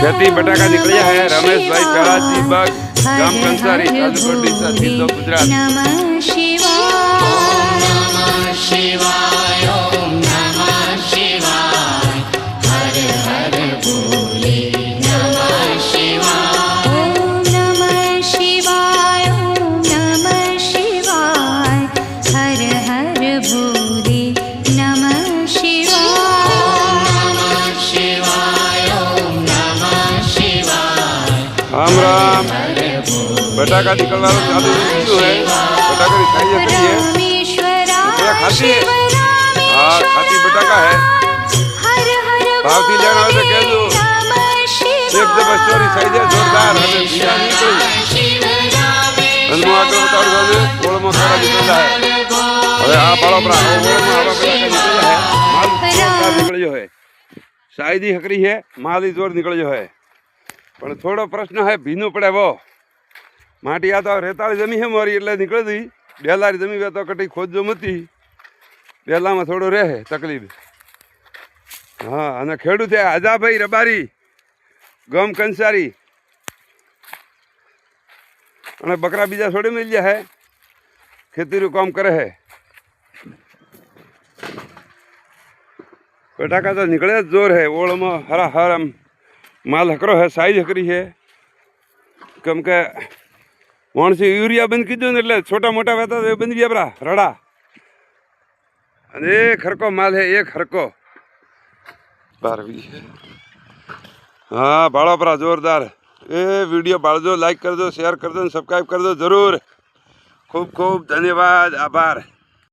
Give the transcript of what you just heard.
खेती बटाका निकलिया है। रमेश भाई पेड़ाजी बाग गाम कंसारी तालुको ડીસા જિલ્લો ગુજરાત। नमः शिवाय ओम नमः शिवाय हर हर भोले नमः शिवाय ओम नमः शिवाय ओम नमः शिवाय हर हर भोले नमः शिवाय ओम नमः शिवाय ओम नमः शिवाय राम राम। बटाका निकलवा चालू है। बटाका खाइए करिए। क्या खाती है? हाँ खाती बटाका है। भावती लेना हो तो कह दो। एक दफा चोरी साइज है जोरदार हमें बीजा नहीं कोई। हनुमान को बता दो कोल में खाना निकलता है। अरे आप बालों पर आओ कोल में आवा बटाका निकल है। माल जोरदार निकल जो है। साइज ही हकरी है माल ही जोर निकल जो है। पर थोड़ो प्रश्न है भीनो पड़े वो माटी आ तो रेताड़ी जमी है मोरी એટલે નીકળી દી બેલારી જમી વે તો કટી ખોજો મતી બેલામાં થોડો રહે તકલીફ। હા અને ખેડૂત છે આજાભાઈ રબારી ગામ કંસારી અને બકરા બીજા છોડી મળ્યા है ખેતીનું કામ કરે है। બટાકા તો નીકળે જ જોર है ઓળમાં હરા હરમ माल हकरो है साइज हकरी है कम के मानसी यूरिया बंद कीधो ने એટલે छोटा मोटा वेता तो बंद गया बरा रड़ा अने एक हरको माल है एक हरको 12 है। हाँ बाड़ो परा जोरदार ए वीडियो बाळजो लाइक कर दो शेयर कर दो सब्सक्राइब कर दो जरूर। खूब खूब धन्यवाद आभार।